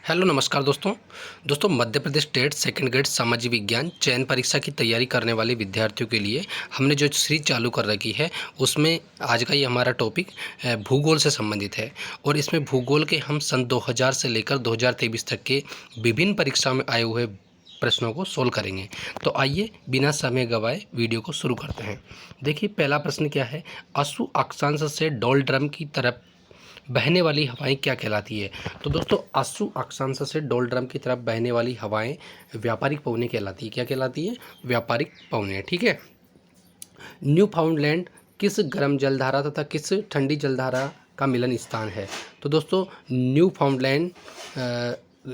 Hello नमस्कार दोस्तों Madhya Pradesh state second grade सामाजिक विज्ञान चयन परीक्षा की तैयारी करने वाले विद्यार्थियों के लिए हमने जो सीरीज चालू कर रखी है उसमें आज का ये हमारा टॉपिक भूगोल से संबंधित है। और इसमें भूगोल के हम सन 2000 से लेकर 2023 तक के विभिन्न परीक्षाओं में आए हुए प्रश्नों को सोल्व करेंगे। तो आइए बिना समय गंवाए वीडियो को शुरू करते हैं। देखिए पहला प्रश्न क्या है, अशु अक्षांश से डोल ड्रम की तरफ बहने वाली हवाएं क्या कहलाती है। तो दोस्तों अशु अक्षांश से डोल ड्रम की तरफ बहने वाली हवाएं व्यापारिक पवनें कहलाती है। क्या कहलाती है? व्यापारिक पवनें। ठीक है। न्यू फाउंडलैंड किस गर्म जलधारा तथा किस ठंडी जलधारा का मिलन स्थान है। तो दोस्तों न्यू फाउंडलैंड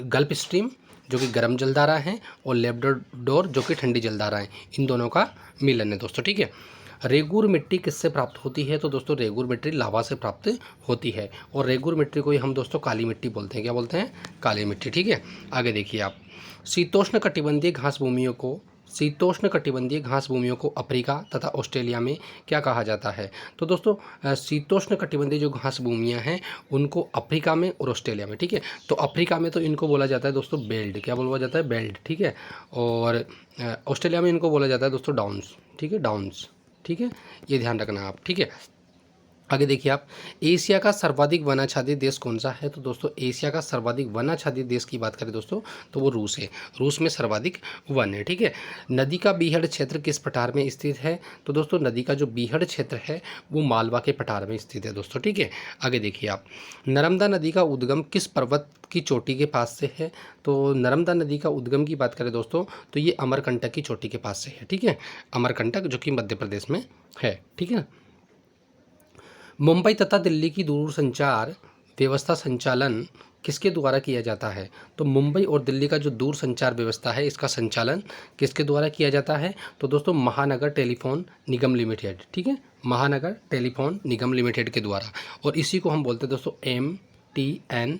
गल्फ स्ट्रीम जो कि गर्म जलधारा है और लेब्राडोर जो कि ठंडी जलधारा है, इन दोनों का मिलन है दोस्तों। ठीक है। रेगुर मिट्टी किससे प्राप्त होती है। तो दोस्तों रेगुर मिट्टी लावा से प्राप्त होती है और रेगुर मिट्टी को ही हम दोस्तों काली मिट्टी बोलते हैं। क्या बोलते हैं? काली मिट्टी। ठीक है। आगे देखिए आप, शीतोष्ण कटिबंधीय घास भूमियों को अफ्रीका तथा ऑस्ट्रेलिया में क्या कहा जाता है। तो दोस्तों शीतोष्ण कटिबंधीय जो घास भूमियाँ हैं उनको अफ्रीका में और ऑस्ट्रेलिया में, ठीक है, तो अफ्रीका में तो इनको बोला जाता है दोस्तों बेल्ट। क्या बोला जाता है? बेल्ट। ठीक है। और ऑस्ट्रेलिया में इनको बोला जाता है दोस्तों डाउन्स। ठीक है, डाउन्स। ठीक है, ये ध्यान रखना आप। ठीक है। आगे देखिए आप, एशिया का सर्वाधिक वनाच्छादित देश कौन सा है। तो दोस्तों एशिया का सर्वाधिक वनाच्छादित देश की बात करें दोस्तों तो वो रूस है। रूस में सर्वाधिक वन है। ठीक है। नदी का बीहड़ क्षेत्र किस पठार में स्थित है। तो दोस्तों नदी का जो बीहड़ क्षेत्र है वो मालवा के पठार में स्थित है दोस्तों। ठीक है। आगे देखिए आप, नर्मदा नदी का उद्गम किस पर्वत की चोटी के पास से है। तो नर्मदा नदी का उद्गम की बात करें दोस्तों तो ये अमरकंटक की चोटी के पास से है। ठीक है, अमरकंटक जो कि मध्य प्रदेश में है। ठीक है। मुंबई तथा दिल्ली की दूरसंचार व्यवस्था संचालन किसके द्वारा किया जाता है। तो मुंबई और दिल्ली का जो दूरसंचार व्यवस्था है इसका संचालन किसके द्वारा किया जाता है। तो दोस्तों महानगर टेलीफोन निगम लिमिटेड। ठीक है, महानगर टेलीफोन निगम लिमिटेड के द्वारा, और इसी को हम बोलते हैं दोस्तों MTNL।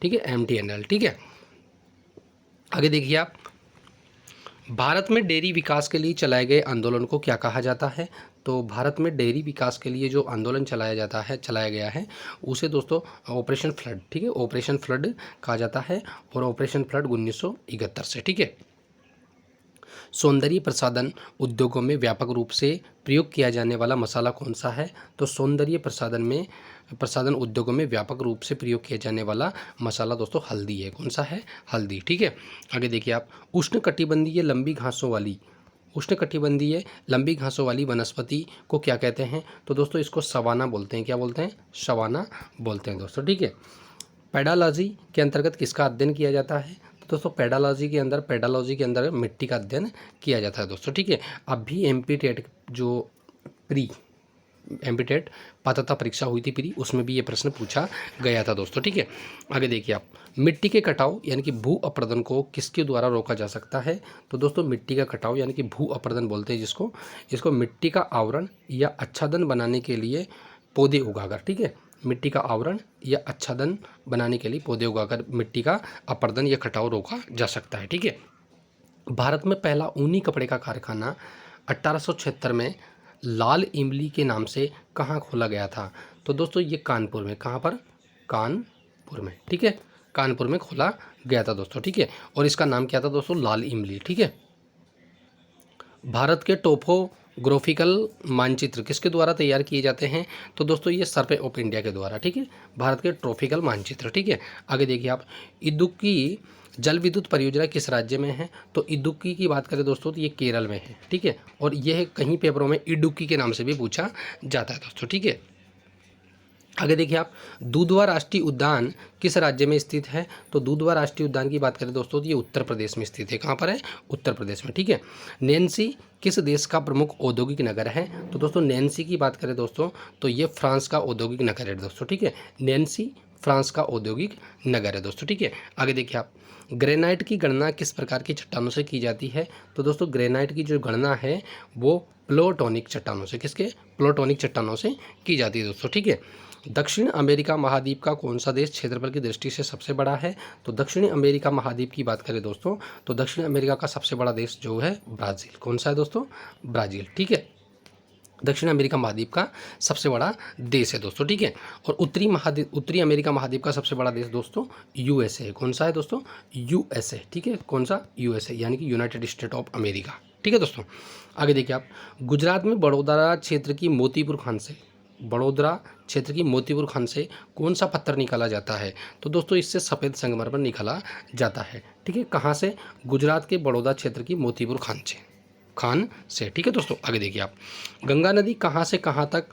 ठीक है, MTNL। ठीक है। आगे देखिए आप, भारत में डेयरी विकास के लिए चलाए गए आंदोलन को क्या कहा जाता है। तो भारत में डेयरी विकास के लिए जो आंदोलन चलाया गया है उसे दोस्तों ऑपरेशन फ्लड, ठीक है, ऑपरेशन फ्लड कहा जाता है, और ऑपरेशन फ्लड 1971 से। ठीक है। सौंदर्य प्रसाधन उद्योगों में व्यापक रूप से प्रयोग किया जाने वाला मसाला कौन सा है। तो सौंदर्य प्रसाधन उद्योगों में व्यापक रूप से प्रयोग किया जाने वाला मसाला दोस्तों हल्दी है। कौन सा है? हल्दी। ठीक है। आगे देखिए आप, उष्णकटिबंधीय लंबी घासों वाली वनस्पति को क्या कहते हैं। तो दोस्तों इसको सवाना बोलते हैं। क्या बोलते हैं? सवाना बोलते हैं दोस्तों। ठीक है। पेडालॉजी के अंतर्गत किसका अध्ययन किया जाता है। तो दोस्तों पेडालॉजी के अंदर मिट्टी का अध्ययन किया जाता है दोस्तों। ठीक है। अब भी एमपी टेट पात्रता परीक्षा हुई थी प्री, उसमें भी ये प्रश्न पूछा गया था दोस्तों। ठीक है। आगे देखिए आप, मिट्टी के कटाव यानी कि भू अपरदन को किसके द्वारा रोका जा सकता है। तो दोस्तों मिट्टी का कटाव यानी कि भू अपरदन बोलते हैं जिसको मिट्टी का आवरण या आच्छादन बनाने के लिए पौधे उगाकर, ठीक है, मिट्टी का आवरण या आच्छादन बनाने के लिए पौधे उगाकर मिट्टी का अपरदन या कटाव रोका जा सकता है। ठीक है। भारत में पहला ऊनी कपड़े का कारखाना 1876 में लाल इमली के नाम से कहाँ खोला गया था। तो दोस्तों ये कानपुर में। कहाँ पर? कानपुर में। ठीक है, कानपुर में खोला गया था दोस्तों। ठीक है, और इसका नाम क्या था दोस्तों? लाल इमली। ठीक है। भारत के टोपोग्राफिकल मानचित्र किसके द्वारा तैयार किए जाते हैं। तो दोस्तों ये सर्वे ऑफ इंडिया के द्वारा। ठीक है, भारत के ट्रॉपिकल मानचित्र। ठीक है। आगे देखिए आप, इदुक्की जल विद्युत परियोजना किस राज्य में है। तो इदुक्की की बात करें दोस्तों तो ये केरल में है। ठीक है, और यह कहीं पेपरों में इडुक्की के नाम से भी पूछा जाता है दोस्तों। ठीक है। आगे देखिए आप, दुधवा राष्ट्रीय उद्यान किस राज्य में स्थित है। तो दुधवा राष्ट्रीय उद्यान की बात करें दोस्तों तो ये उत्तर प्रदेश में स्थित है। कहाँ पर है? उत्तर प्रदेश में। ठीक है। नैन्सी किस देश का प्रमुख औद्योगिक नगर है। तो दोस्तों नैन्सी की बात करें दोस्तों तो ये फ्रांस का औद्योगिक नगर है दोस्तों। ठीक है, नैन्सी फ्रांस का औद्योगिक नगर है दोस्तों। ठीक है। आगे देखिए आप, ग्रेनाइट की गणना किस प्रकार की चट्टानों से की जाती है। तो दोस्तों ग्रेनाइट की जो गणना है वो प्लूटोनिक चट्टानों से, किसके? प्लूटोनिक चट्टानों से की जाती है दोस्तों। ठीक है। दक्षिण अमेरिका महाद्वीप का कौन सा देश क्षेत्रफल की दृष्टि से सबसे बड़ा है। तो दक्षिणी अमेरिका महाद्वीप की बात करें दोस्तों तो दक्षिण अमेरिका का सबसे बड़ा देश जो है ब्राज़ील। कौन सा है दोस्तों? ब्राज़ील। ठीक है। दक्षिण अमेरिका महाद्वीप का सबसे बड़ा देश है दोस्तों, ठीक है। और उत्तरी अमेरिका महाद्वीप का सबसे बड़ा देश दोस्तों यूएसए है। कौन सा है दोस्तों? यूएसए, ठीक है। कौन सा? यूएसए, यानी कि यूनाइटेड स्टेट ऑफ अमेरिका, ठीक है दोस्तों। आगे देखिए आप, गुजरात में बड़ोदरा क्षेत्र की मोतीपुर खान से, बड़ोदरा क्षेत्र की मोतीपुर खान से कौन सा पत्थर निकाला जाता है? तो दोस्तों इससे सफ़ेद संगमरमर निकाला जाता है, ठीक है। कहाँ से? गुजरात के बड़ौदा क्षेत्र की मोतीपुर खान से, ठीक है दोस्तों। आगे देखिए आप, गंगा नदी कहाँ से कहाँ तक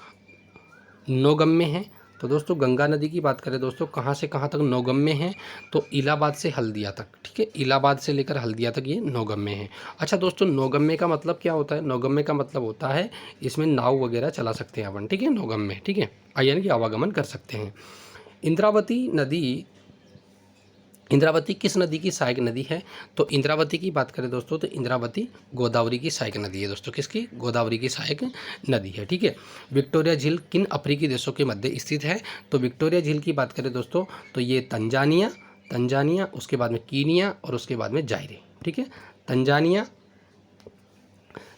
नौगम्य है? तो दोस्तों गंगा नदी की बात करें दोस्तों, कहाँ से कहाँ तक नौगम्य है? तो इलाहाबाद से हल्दिया तक, ठीक है। इलाहाबाद से लेकर हल्दिया तक ये नौगम्य है। अच्छा दोस्तों, नौगम्य का मतलब क्या होता है? नौगम्य का मतलब होता है इसमें नाव वगैरह चला सकते हैं अपन, ठीक है। नौगम्य, ठीक है, यानी कि आवागमन कर सकते हैं। इंद्रावती किस नदी की सहायक नदी है? तो इंद्रावती की बात करें दोस्तों, तो इंद्रावती गोदावरी की सहायक नदी है दोस्तों। किसकी? गोदावरी की सहायक नदी है, ठीक है। विक्टोरिया झील किन अफ्रीकी देशों के मध्य स्थित है? तो विक्टोरिया झील की बात करें दोस्तों, तो ये तंजानिया, उसके बाद में कीनिया और उसके बाद में जायरे, ठीक है।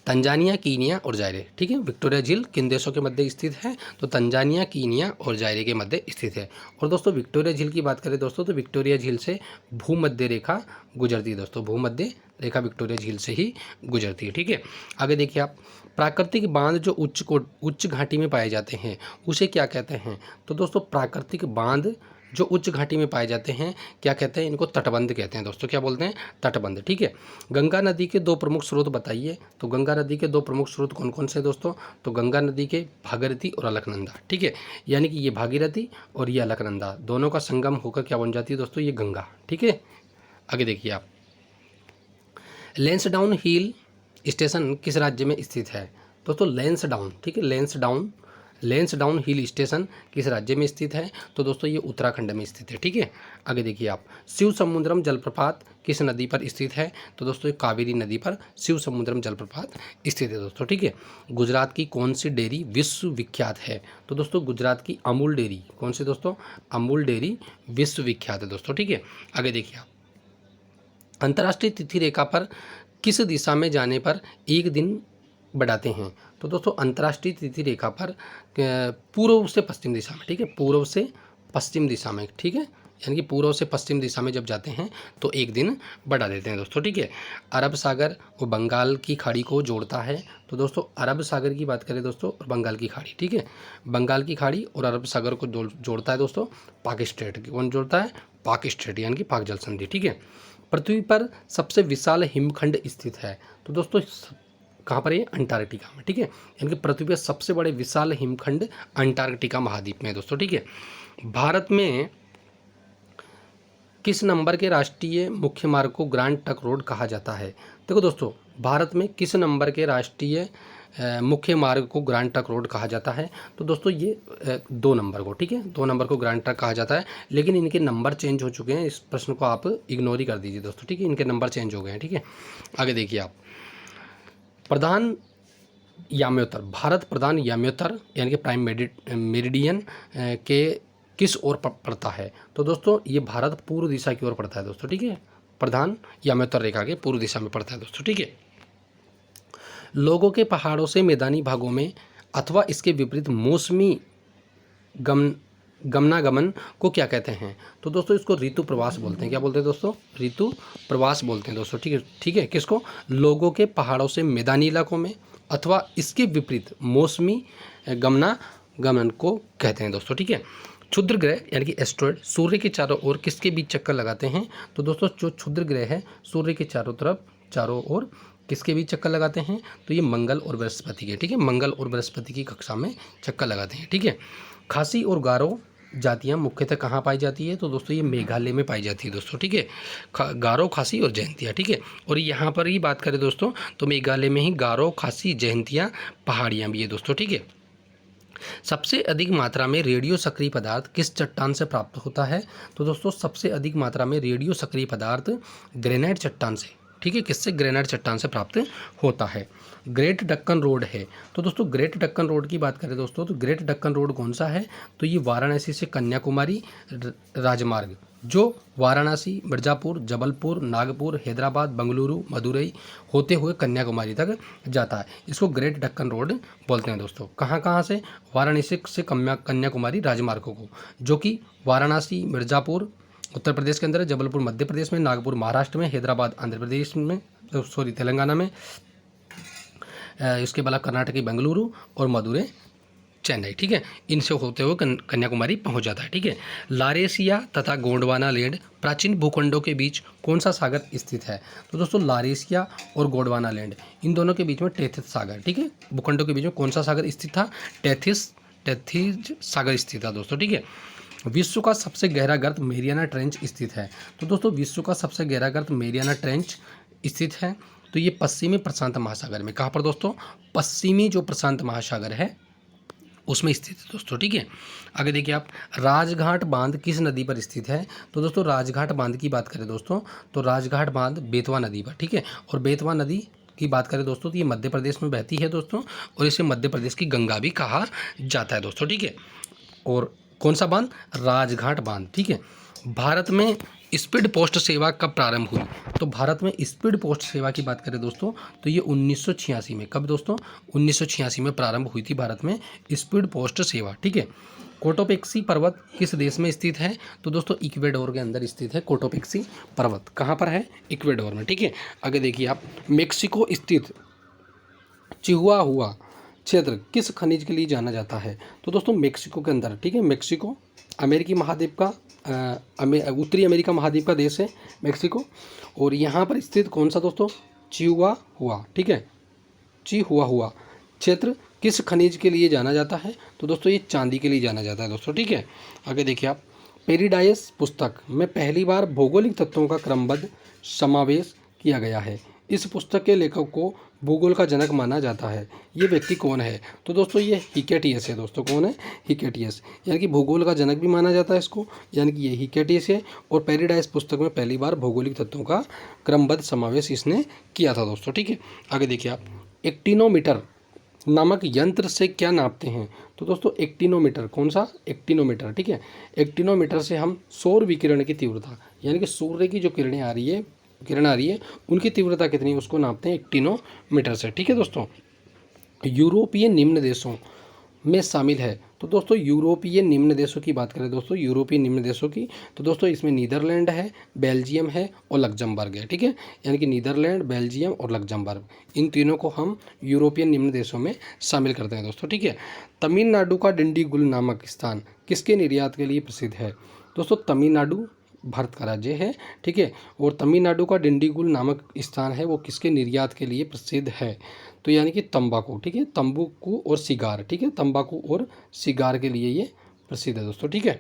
तंजानिया, कीनिया और जायरे, ठीक है। विक्टोरिया झील किन देशों के मध्य स्थित है? तो तंजानिया, कीनिया और जायरे के मध्य स्थित है। और दोस्तों विक्टोरिया झील की बात करें दोस्तों, तो विक्टोरिया झील से भूमध्य रेखा गुजरती है दोस्तों, भूमध्य रेखा विक्टोरिया झील से ही गुजरती है, ठीक है। आगे देखिए आप, प्राकृतिक बांध जो उच्च घाटी में पाए जाते हैं उसे क्या कहते हैं? तो दोस्तों प्राकृतिक बांध जो उच्च घाटी में पाए जाते हैं क्या कहते हैं? इनको तटबंध कहते हैं दोस्तों। क्या बोलते हैं? तटबंध, ठीक है। गंगा नदी के 2 प्रमुख स्रोत बताइए। तो गंगा नदी के 2 प्रमुख स्रोत कौन कौन से दोस्तों? तो गंगा नदी के भागीरथी और अलकनंदा, ठीक है। यानी कि ये भागीरथी और ये अलकनंदा दोनों का संगम होकर क्या बन जाती है दोस्तों? ये गंगा, ठीक है। आगे देखिए आप, लैंसडाउन हिल स्टेशन किस राज्य में स्थित है? दोस्तों लैंसडाउन, ठीक है, लैंसडाउन हिल स्टेशन किस राज्य में स्थित है? तो दोस्तों ये उत्तराखंड में स्थित है, ठीक है। आगे देखिए आप, शिव समुद्रम जलप्रपात किस नदी पर स्थित है? तो दोस्तों ये कावेरी नदी पर शिव समुद्रम जलप्रपात स्थित है दोस्तों, ठीक है। गुजरात की कौन सी डेयरी विश्व विख्यात है? तो दोस्तों गुजरात की अमूल डेयरी, कौन सी दोस्तों? अमूल डेयरी विश्व विख्यात है दोस्तों, ठीक है। आगे देखिए आप, अंतर्राष्ट्रीय तिथि रेखा पर किस दिशा में जाने पर एक दिन बढ़ाते हैं? तो दोस्तों अंतर्राष्ट्रीय तिथि रेखा पर पूर्व से पश्चिम दिशा में, ठीक है, पूर्व से पश्चिम दिशा में, ठीक है, यानी कि पूर्व से पश्चिम दिशा में जब जाते हैं तो एक दिन बढ़ा देते हैं दोस्तों, ठीक है। अरब सागर और बंगाल की खाड़ी को जोड़ता है। तो दोस्तों अरब सागर की बात करें दोस्तों और बंगाल की खाड़ी, ठीक है, बंगाल की खाड़ी और अरब सागर को जोड़ता है दोस्तों पाक स्टेट। कौन जोड़ता है? पाक स्टेट, यानी कि पाक जल संधि, ठीक है। पृथ्वी पर सबसे विशाल हिमखंड स्थित है। तो दोस्तों कहाँ पर? ये अंटार्कटिका में, ठीक है। यानी कि पृथ्वी पर सबसे बड़े विशाल हिमखंड अंटार्कटिका महाद्वीप में है दोस्तों, ठीक है। भारत में किस नंबर के राष्ट्रीय मुख्य मार्ग को ग्रैंड ट्रंक रोड कहा जाता है? देखो दोस्तों, भारत में किस नंबर के राष्ट्रीय मुख्य मार्ग को ग्रैंड ट्रंक रोड कहा जाता है? तो दोस्तों ये 2 नंबर को, ठीक है, 2 नंबर को ग्रैंड ट्रंक कहा जाता है, लेकिन इनके नंबर चेंज हो चुके हैं। इस प्रश्न को आप इग्नोर ही कर दीजिए दोस्तों, ठीक है, इनके नंबर चेंज हो गए हैं, ठीक है। आगे देखिए आप, प्रधान याम्योत्तर, भारत प्रधान याम्योत्तर यानी कि प्राइम मेरिडियन के किस ओर पड़ता है? तो दोस्तों ये भारत पूर्व दिशा की ओर पड़ता है दोस्तों, ठीक है, प्रधान याम्योत्तर रेखा के पूर्व दिशा में पड़ता है दोस्तों, ठीक है। लोगों के पहाड़ों से मैदानी भागों में अथवा इसके विपरीत मौसमी गमनागमन को क्या कहते हैं? तो दोस्तों इसको ऋतु प्रवास बोलते हैं। क्या बोलते हैं दोस्तों? ऋतु प्रवास बोलते हैं दोस्तों, ठीक है, ठीक है। किसको? लोगों के पहाड़ों से मैदानी इलाकों में अथवा इसके विपरीत मौसमी गमनागमन को कहते हैं दोस्तों, ठीक है। क्षुद्र ग्रह यानी कि एस्ट्रॉयड सूर्य के चारों ओर किसके बीच चक्कर लगाते हैं? तो दोस्तों जो क्षुद्र ग्रह है सूर्य के चारों ओर किसके बीच चक्कर लगाते हैं? तो ये मंगल और बृहस्पति के, ठीक है, मंगल और बृहस्पति की कक्षा में चक्कर लगाते हैं, ठीक है। खासी और गारो जातियाँ मुख्यतः कहाँ पाई जाती है? तो दोस्तों ये मेघालय में पाई जाती है दोस्तों, ठीक है, गारो, खासी और जयंतिया, ठीक है। और यहाँ पर ही बात करें दोस्तों तो मेघालय में ही गारो, खासी, जयंतिया पहाड़ियाँ भी है दोस्तों, ठीक है। सबसे अधिक मात्रा में रेडियो सक्रिय पदार्थ किस चट्टान से प्राप्त होता है? तो दोस्तों सबसे अधिक मात्रा में रेडियो सक्रिय पदार्थ ग्रेनाइट चट्टान से, ठीक है, किससे? ग्रेनाइट चट्टान से प्राप्त होता है। ग्रेट डक्कन रोड है, तो दोस्तों ग्रेट डक्कन रोड की बात करें दोस्तों, तो ग्रेट डक्कन रोड कौन सा है? तो ये वाराणसी से कन्याकुमारी राजमार्ग, जो वाराणसी, मिर्ज़ापुर, जबलपुर, नागपुर, हैदराबाद, बंगलुरु, मदुरई होते हुए कन्याकुमारी तक जाता है, इसको ग्रेट डक्कन रोड बोलते हैं दोस्तों। कहाँ कहाँ से? वाराणसी से कन्याकुमारी राजमार्गों को, जो कि वाराणसी, मिर्ज़ापुर उत्तर प्रदेश के अंदर है, जबलपुर मध्य प्रदेश में, नागपुर महाराष्ट्र में, हैदराबाद आंध्र प्रदेश में, तेलंगाना में, इसके बाद कर्नाटक की बेंगलुरु और मदुरै चेन्नई, ठीक है, इनसे होते हुए कन्याकुमारी पहुंच जाता है, ठीक है। लारेसिया तथा गोंडवाना लैंड प्राचीन भूखंडों के बीच कौन सा सागर स्थित है? तो दोस्तों लारेसिया और गोंडवाना लैंड, इन दोनों के बीच में टेथिस सागर, ठीक है, भूखंडों के बीच में कौन सा सागर स्थित था? टेथिस सागर स्थित था दोस्तों, ठीक है। विश्व का सबसे गहरा गर्त मेरियाना ट्रेंच स्थित है, तो दोस्तों विश्व का सबसे गहरा गर्त मेरियाना ट्रेंच स्थित है, तो ये पश्चिमी प्रशांत महासागर में। कहाँ पर दोस्तों? पश्चिमी जो प्रशांत महासागर है उसमें स्थित है दोस्तों, ठीक है। आगे देखिए आप, राजघाट बांध किस नदी पर स्थित है? तो दोस्तों राजघाट बांध की बात करें दोस्तों, तो राजघाट बांध बेतवा नदी पर, ठीक है, और बेतवा नदी की बात करें दोस्तों तो ये मध्य प्रदेश में बहती है दोस्तों, और इसे मध्य प्रदेश की गंगा भी कहा जाता है दोस्तों, ठीक है। और कौन सा बांध? राजघाट बांध, ठीक है। भारत में स्पीड पोस्ट सेवा कब प्रारंभ हुई? तो भारत में स्पीड पोस्ट सेवा की बात करें दोस्तों तो ये 1986 में, कब दोस्तों? 1986 में प्रारंभ हुई थी भारत में स्पीड पोस्ट सेवा, ठीक है। कोटोपेक्सी पर्वत किस देश में स्थित है? तो दोस्तों इक्वेडोर के अंदर स्थित है कोटोपेक्सी पर्वत। कहाँ पर है? इक्वेडोर में, ठीक है। आगे देखिए आप, मेक्सिको स्थित चिहुआहुआ क्षेत्र किस खनिज के लिए जाना जाता है? तो दोस्तों मेक्सिको के अंदर, ठीक है, मेक्सिको अमेरिकी महाद्वीप का उत्तरी अमेरिका महाद्वीप का देश है मेक्सिको, और यहाँ पर स्थित कौन सा दोस्तों? चिहुआहुआ, ठीक है, चिहुआहुआ क्षेत्र किस खनिज के लिए जाना जाता है? तो दोस्तों ये चांदी के लिए जाना जाता है दोस्तों, ठीक है। आगे देखिए आप, पेरिडाइस पुस्तक में पहली बार भौगोलिक तत्वों का क्रमबद्ध समावेश किया गया है। इस पुस्तक के लेखक को भूगोल का जनक माना जाता है, ये व्यक्ति कौन है? तो दोस्तों ये हिकेटियस है दोस्तों। कौन है? हिकेटियस, यानी कि भूगोल का जनक भी माना जाता है इसको, यानी कि ये हिकेटियस है। और पेरिडाइस पुस्तक में पहली बार भौगोलिक तत्वों का क्रमबद्ध समावेश इसने किया था दोस्तों, ठीक है। आगे देखिए आप, एक्टिनोमीटर नामक यंत्र से क्या नापते हैं? तो दोस्तों एक्टिनोमीटर, कौन सा? एक्टिनोमीटर, ठीक है। एक्टिनोमीटर से हम सौर विकिरण की तीव्रता, यानी कि सूर्य की जो किरण आ रही है उनकी तीव्रता कितनी है उसको नापते हैं एक्टिनोमीटर से, ठीक है दोस्तों। यूरोपीय निम्न देशों में शामिल है, तो दोस्तों यूरोपीय निम्न देशों की बात करें दोस्तों, यूरोपीय निम्न देशों की, तो दोस्तों इसमें नीदरलैंड है, बेल्जियम है और लग्जमबर्ग है, ठीक है, यानी कि नीदरलैंड, बेल्जियम और लग्जमबर्ग, इन तीनों को हम यूरोपियन निम्न देशों में शामिल करते हैं दोस्तों, ठीक है। तमिलनाडु का डिंडीगुल नामक स्थान किसके निर्यात के लिए प्रसिद्ध है? दोस्तों तमिलनाडु भारत का राज्य है, ठीक है, और तमिलनाडु का डिंडीगुल नामक स्थान है वो किसके निर्यात के लिए प्रसिद्ध है? तो यानी कि तंबाकू, ठीक है, तंबाकू और सिगार, ठीक है, तंबाकू और सिगार के लिए ये प्रसिद्ध है दोस्तों, ठीक है।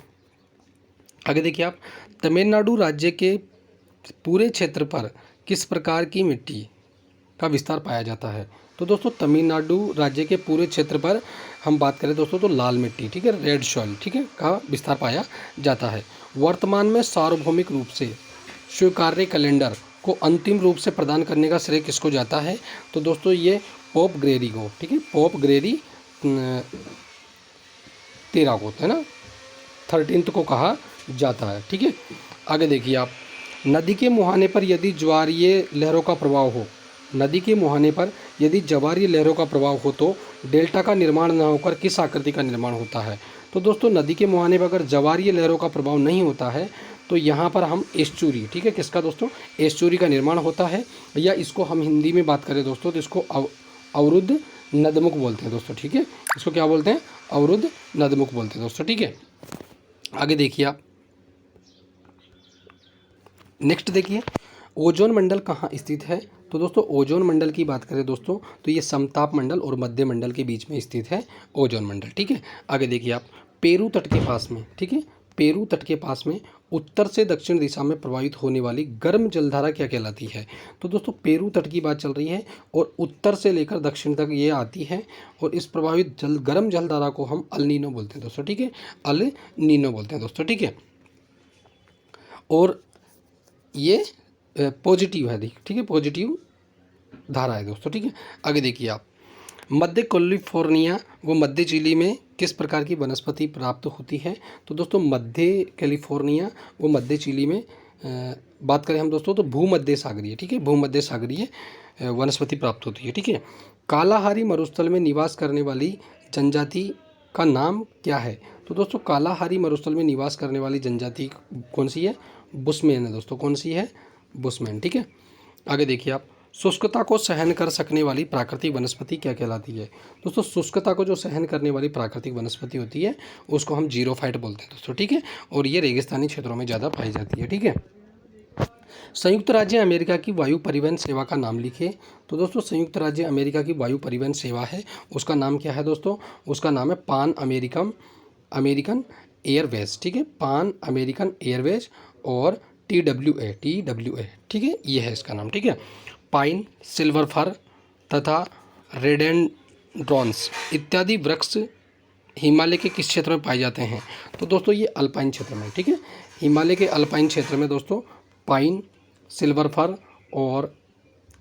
आगे देखिए आप, तमिलनाडु राज्य के पूरे क्षेत्र पर किस प्रकार की मिट्टी का विस्तार पाया जाता है? तो दोस्तों तमिलनाडु राज्य के पूरे क्षेत्र पर हम बात करें दोस्तों तो लाल मिट्टी, ठीक है, रेड सॉइल, ठीक है, का विस्तार पाया जाता है। वर्तमान में सार्वभौमिक रूप से स्वीकार्य कैलेंडर को अंतिम रूप से प्रदान करने का श्रेय किसको जाता है? तो दोस्तों ये पोप ग्रेरी को, ठीक है, पोप ग्रेरी 13 को, है ना, 13 को कहा जाता है, ठीक है। आगे देखिए आप, नदी के मुहाने पर यदि ज्वारीय लहरों का प्रभाव हो, नदी के मुहाने पर यदि ज्वारीय लहरों का प्रभाव हो तो डेल्टा का निर्माण न होकर किस आकृति का निर्माण होता है? तो दोस्तों नदी के मुहाने पर अगर ज्वारीय लहरों का प्रभाव नहीं होता है तो यहाँ पर हम एस्चुरी, ठीक है, किसका दोस्तों? एस्चुरी का निर्माण होता है, या इसको हम हिंदी में बात करें दोस्तों तो इसको अवरुद्ध नदमुख बोलते हैं दोस्तों, ठीक है, इसको क्या बोलते हैं? अवरुद्ध नदमुख बोलते हैं दोस्तों, ठीक है। आगे देखिए आप, नेक्स्ट देखिए, ओजोन मंडल कहाँ स्थित है? तो दोस्तों ओजोन मंडल की बात करें दोस्तों तो ये समताप मंडल और मध्य मंडल के बीच में स्थित है ओजोन मंडल, ठीक है। आगे देखिए आप, पेरू तट के पास में, ठीक है, पेरू तट के पास में उत्तर से दक्षिण दिशा में प्रवाहित होने वाली गर्म जलधारा क्या कहलाती है? तो दोस्तों पेरू तट की बात चल रही है और उत्तर से लेकर दक्षिण तक ये आती है, और इस प्रभावित गर्म जलधारा को हम अल नीनो बोलते हैं दोस्तों, ठीक है, अल नीनो बोलते हैं दोस्तों, ठीक है। और ये पॉजिटिव है, ठीक है, पॉजिटिव धारा है दोस्तों, ठीक है। आगे देखिए आप, मध्य कैलिफोर्निया व मध्य चिली में किस प्रकार की वनस्पति प्राप्त होती है? तो दोस्तों मध्य कैलिफोर्निया व मध्य चिली में बात करें हम दोस्तों तो भूमध्य सागरीय, ठीक है, भूमध्य सागरीय वनस्पति प्राप्त होती है, ठीक है। कालाहारी मरुस्थल में निवास करने वाली जनजाति का नाम क्या है? तो दोस्तों कालाहारी मरुस्थल में निवास करने वाली जनजाति कौन सी है? बुशमैन है दोस्तों, कौन सी है? बुशमैन, ठीक है। आगे देखिए आप, शुष्कता को सहन कर सकने वाली प्राकृतिक वनस्पति क्या कहलाती है? दोस्तों शुष्कता को जो सहन करने वाली प्राकृतिक वनस्पति होती है उसको हम जीरोफाइट बोलते हैं दोस्तों, ठीक है, और ये रेगिस्तानी क्षेत्रों में ज़्यादा पाई जाती है, ठीक है। संयुक्त राज्य अमेरिका की वायु परिवहन सेवा का नाम लिखिए। तो दोस्तों संयुक्त राज्य अमेरिका की वायु परिवहन सेवा है, उसका नाम क्या है दोस्तों? उसका नाम है पान अमेरिकन एयरवेज, ठीक है, पान अमेरिकन एयरवेज और TWA, ठीक है, ये है इसका नाम, ठीक है। पाइन, सिल्वर फर तथा रेडेंड्रॉन्स इत्यादि वृक्ष हिमालय के किस क्षेत्र में पाए जाते हैं? तो दोस्तों ये अल्पाइन क्षेत्र में, ठीक है, हिमालय के अल्पाइन क्षेत्र में दोस्तों पाइन, सिल्वर फर और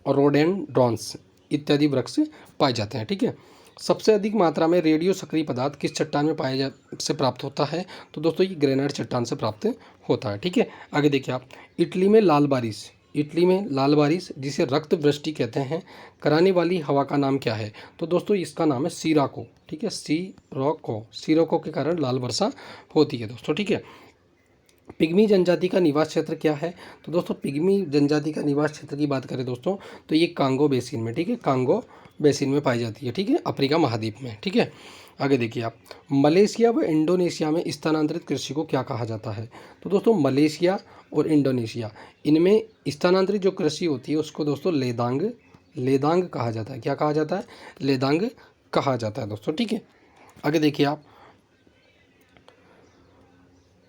रोडेंड्रॉन्स इत्यादि वृक्ष पाए जाते हैं, ठीक है। सबसे अधिक मात्रा में रेडियो सक्रिय पदार्थ किस चट्टान में से प्राप्त होता है? तो दोस्तों ये ग्रेनाइट चट्टान से प्राप्त होता है, ठीक है। आगे देखिए आप, इटली में लाल बारिश जिसे रक्त वृष्टि कहते हैं कराने वाली हवा का नाम क्या है? तो दोस्तों इसका नाम है सीराको, ठीक है, सीरोको के कारण लाल वर्षा होती है दोस्तों, ठीक है। पिग्मी जनजाति का निवास क्षेत्र क्या है? तो दोस्तों पिग्मी जनजाति का निवास क्षेत्र की बात करें दोस्तों तो ये कांगो बेसिन में, ठीक है, कांगो बेसिन में पाई जाती है, ठीक है, अफ्रीका महाद्वीप में, ठीक है। आगे देखिए आप, मलेशिया व इंडोनेशिया में स्थानांतरित कृषि को क्या कहा जाता है? तो दोस्तों मलेशिया और इंडोनेशिया इनमें स्थानांतरित जो कृषि होती है उसको दोस्तों लेदांग कहा जाता है। क्या कहा जाता है? लेदांग कहा जाता है दोस्तों, ठीक है। आगे देखिए आप,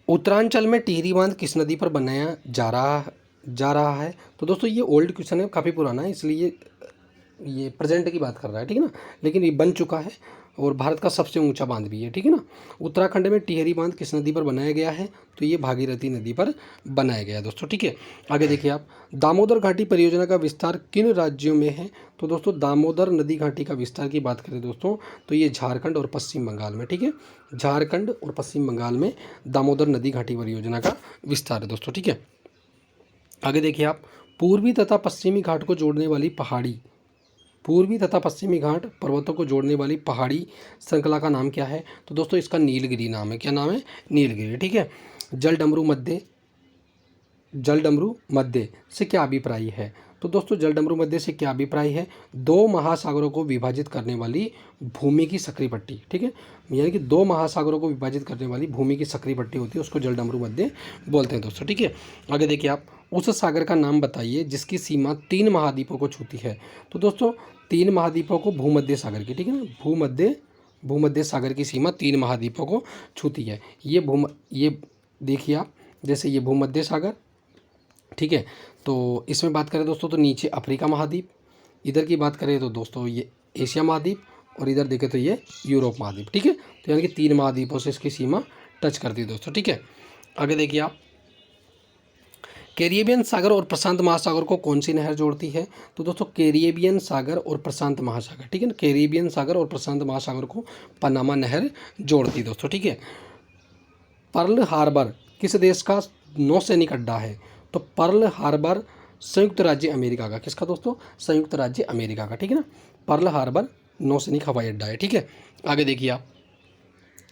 उत्तरांचल में टिहरी बांध किस नदी पर बनाया जा रहा है? तो दोस्तों ये ओल्ड क्वेश्चन है, काफ़ी पुराना है, इसलिए ये प्रेजेंट की बात कर रहा है, ठीक है ना, लेकिन ये बन चुका है और भारत का सबसे ऊंचा बांध भी है, ठीक है ना। उत्तराखंड में टिहरी बांध किस नदी पर बनाया गया है? तो ये भागीरथी नदी पर बनाया गया है दोस्तों, ठीक है। आगे देखिए आप, दामोदर घाटी परियोजना का विस्तार किन राज्यों में है? तो दोस्तों दामोदर नदी घाटी का विस्तार की बात करें दोस्तों तो ये झारखंड और पश्चिम बंगाल में, ठीक है, झारखंड और पश्चिम बंगाल में दामोदर नदी घाटी परियोजना का विस्तार है दोस्तों, ठीक है। आगे देखिए आप, पूर्वी तथा पश्चिमी घाट को जोड़ने वाली पूर्वी तथा पश्चिमी घाट पर्वतों को जोड़ने वाली पहाड़ी श्रृंखला का नाम क्या है? तो दोस्तों इसका नीलगिरी नाम है। क्या नाम है? नीलगिरी, ठीक है। जलडमरू मध्य से क्या अभिप्राय है? तो दोस्तों जलडमरू मध्य से क्या अभिप्राय है? दो महासागरों को विभाजित करने वाली भूमि की सक्रिय पट्टी, ठीक है, यानी कि दो महासागरों को विभाजित करने वाली भूमि की सक्रिय पट्टी होती है, उसको जलडमरू मध्य बोलते हैं दोस्तों, ठीक है। आगे देखिए आप, उस सागर का नाम बताइए जिसकी सीमा 3 महाद्वीपों को छूती है। तो दोस्तों 3 महाद्वीपों को भूमध्य सागर की, ठीक है ना, भूमध्य सागर की सीमा 3 महाद्वीपों को छूती है। ये देखिए आप, जैसे ये भूमध्य सागर, ठीक है, तो इसमें बात करें दोस्तों तो नीचे अफ्रीका महाद्वीप, इधर की बात करें तो दोस्तों ये एशिया महाद्वीप और इधर देखें तो ये यूरोप महाद्वीप, ठीक है। तो यानी कि 3 महाद्वीपों से इसकी सीमा टच करती है दोस्तों, ठीक है। आगे देखिए आप, कैरिबियन सागर और प्रशांत महासागर को कौन सी नहर जोड़ती है? तो दोस्तों कैरिबियन सागर और प्रशांत महासागर, ठीक है ना, कैरिबियन सागर और प्रशांत महासागर को पनामा नहर जोड़ती है दोस्तों, ठीक है। पर्ल हार्बर किस देश का नौसैनिक अड्डा है? तो पर्ल हार्बर संयुक्त राज्य अमेरिका का, किसका दोस्तों? संयुक्त राज्य अमेरिका का, ठीक है ना, पर्ल हार्बर नौसैनिक हवाई अड्डा है, ठीक है। आगे देखिए आप,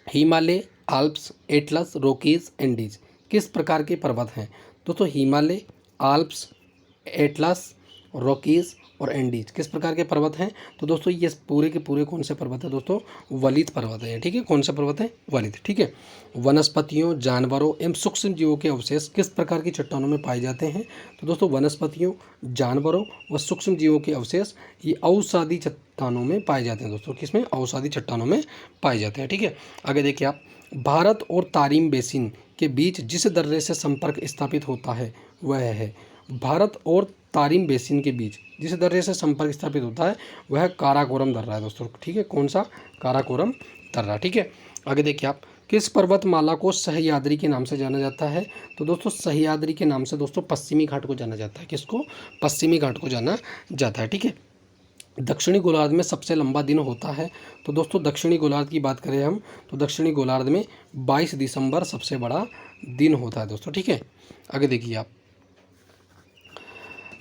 Himalaya, Alps, Atlas, Rockies, Andes किस प्रकार के पर्वत हैं? दोस्तों हिमालय, आल्प्स, एटलस, रॉकीज और एंडीज किस प्रकार के पर्वत हैं? तो दोस्तों ये पूरे के पूरे कौन से पर्वत है दोस्तों? वलित पर्वत है, ठीक है। कौन सा पर्वत है? वलित, ठीक है। वनस्पतियों, जानवरों एवं सूक्ष्म जीवों के अवशेष किस प्रकार की चट्टानों में पाए जाते हैं? तो दोस्तों वनस्पतियों, जानवरों व सूक्ष्म जीवों के अवशेष ये औषधि चट्टानों में पाए जाते हैं दोस्तों। किसमें? औषधि चट्टानों में पाए जाते हैं, ठीक है। आगे देखिए आप, भारत और तारिम बेसिन के बीच जिस दर्रे से संपर्क स्थापित होता है वह है, भारत और तारिम बेसिन के बीच जिस दर्रे से संपर्क स्थापित होता है वह काराकोरम दर्रा है दोस्तों, ठीक है। कौन सा? काराकोरम दर्रा, ठीक है। आगे देखिए आप, किस पर्वतमाला को सह्याद्री के नाम से जाना जाता है? तो दोस्तों सह्याद्री के नाम से दोस्तों पश्चिमी घाट को जाना जाता है। किसको? पश्चिमी घाट को जाना जाता है। ठीक है। दक्षिणी गोलार्ध में सबसे लंबा दिन होता है? तो दोस्तों दक्षिणी गोलार्ध की बात करें हम तो दक्षिणी गोलार्ध में 22 दिसंबर सबसे बड़ा दिन होता है दोस्तों। ठीक है। आगे देखिए आप,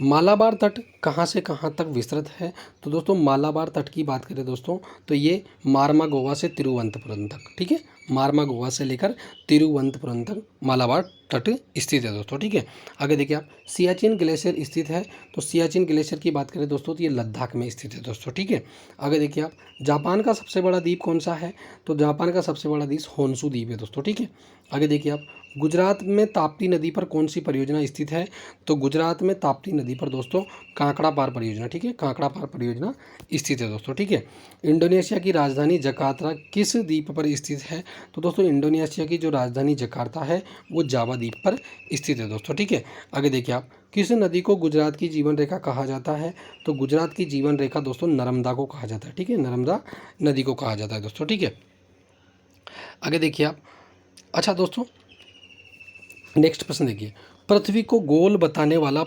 मालाबार तट कहाँ से कहाँ तक विस्तृत है? तो दोस्तों मालाबार तट की बात करें दोस्तों तो ये मारमा गोवा से तिरुवनंतपुरम तक। ठीक है। मारमा गोवा से लेकर तिरुवनंतपुरम तक मालाबार तट स्थित है दोस्तों। ठीक है। आगे देखिए आप, सियाचिन ग्लेशियर स्थित है? तो सियाचिन ग्लेशियर की बात करें दोस्तों तो ये लद्दाख में स्थित है दोस्तों। ठीक है। आगे देखिए आप, जापान का सबसे बड़ा द्वीप कौन सा है? तो जापान का सबसे बड़ा द्वीप होन्शु द्वीप है दोस्तों। ठीक है। आगे देखिए आप, गुजरात में ताप्ती नदी पर कौन सी परियोजना स्थित है? तो गुजरात में ताप्ती नदी पर दोस्तों कांकड़ा पार परियोजना। ठीक है। कांकड़ा पार परियोजना स्थित है दोस्तों। ठीक है। इंडोनेशिया की राजधानी जकार्ता किस द्वीप पर स्थित है? तो दोस्तों इंडोनेशिया की जो राजधानी जकार्ता है वो जावा द्वीप पर स्थित है दोस्तों। ठीक है। आगे देखिए आप, किस नदी को गुजरात की जीवन रेखा कहा जाता है? तो गुजरात की जीवन रेखा दोस्तों नर्मदा को कहा जाता है। ठीक है। नर्मदा नदी को कहा जाता है दोस्तों। ठीक है। आगे देखिए आप, अच्छा दोस्तों नेक्स्ट प्रश्न देखिए, पृथ्वी को गोल बताने वाला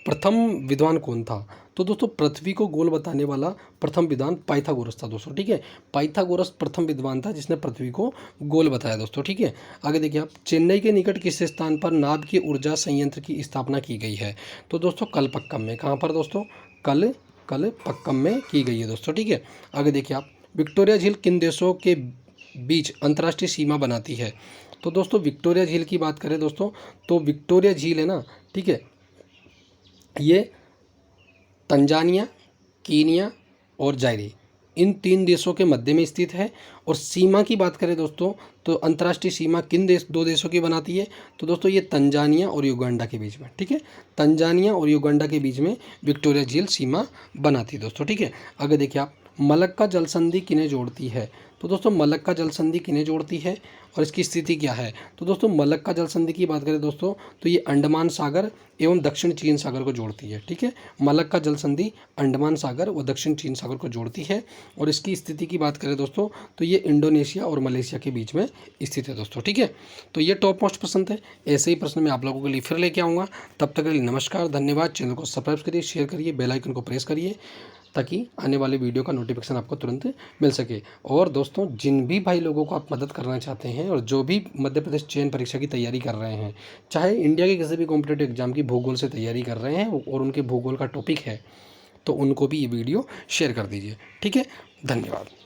प्रथम विद्वान कौन था? तो दोस्तों पृथ्वी को गोल बताने वाला प्रथम विद्वान पाइथागोरस था दोस्तों। ठीक है। पाइथागोरस प्रथम विद्वान था जिसने पृथ्वी को गोल बताया दोस्तों। ठीक है। आगे देखिए आप, चेन्नई के निकट किस स्थान पर नाभ की ऊर्जा संयंत्र की स्थापना की गई है? तो दोस्तों कलपक्कम में। कहाँ पर दोस्तों? कलपक्कम में की गई है दोस्तों। ठीक है। आगे देखिए आप, विक्टोरिया झील किन देशों के बीच अंतर्राष्ट्रीय सीमा बनाती है? तो दोस्तों विक्टोरिया झील की बात करें दोस्तों तो विक्टोरिया झील है ना, ठीक है, ये तंजानिया, कीनिया और जायरी इन 3 देशों के मध्य में स्थित है। और सीमा की बात करें दोस्तों तो अंतर्राष्ट्रीय सीमा किन 2 देशों की बनाती है? तो दोस्तों ये तंजानिया और युगांडा के बीच में। ठीक है। तंजानिया और युगांडा के बीच में विक्टोरिया झील सीमा बनाती है दोस्तों। ठीक है। आगे देखिए आप, मलक्का जल संधि किन्हें जोड़ती है? तो दोस्तों मलक्का जल संधि किन्हें जोड़ती है और इसकी स्थिति क्या है? तो दोस्तों मलक्का जल संधि की बात करें दोस्तों तो ये अंडमान सागर एवं दक्षिण चीन सागर को जोड़ती है। ठीक है। मलक्का जल संधि अंडमान सागर व दक्षिण चीन सागर को जोड़ती है। और इसकी स्थिति की बात करें दोस्तों तो ये इंडोनेशिया और मलेशिया के बीच में स्थित है दोस्तों। ठीक है। तो ये टॉप मोस्ट प्रश्न थे। ऐसे ही प्रश्न मैं आप लोगों के लिए फिर लेके आऊँगा। तब तक के लिए नमस्कार, धन्यवाद। चैनल को सब्सक्राइब करिए, शेयर करिए, बेल आइकन को प्रेस करिए ताकि आने वाले वीडियो का नोटिफिकेशन आपको तुरंत मिल सके। और दोस्तों जिन भी भाई लोगों को आप मदद करना चाहते हैं और जो भी मध्य प्रदेश चयन परीक्षा की तैयारी कर रहे हैं, चाहे इंडिया के किसी भी कॉम्पिटेटिव एग्जाम की भूगोल से तैयारी कर रहे हैं और उनके भूगोल का टॉपिक है, तो उनको भी ये वीडियो शेयर कर दीजिए। ठीक है। धन्यवाद।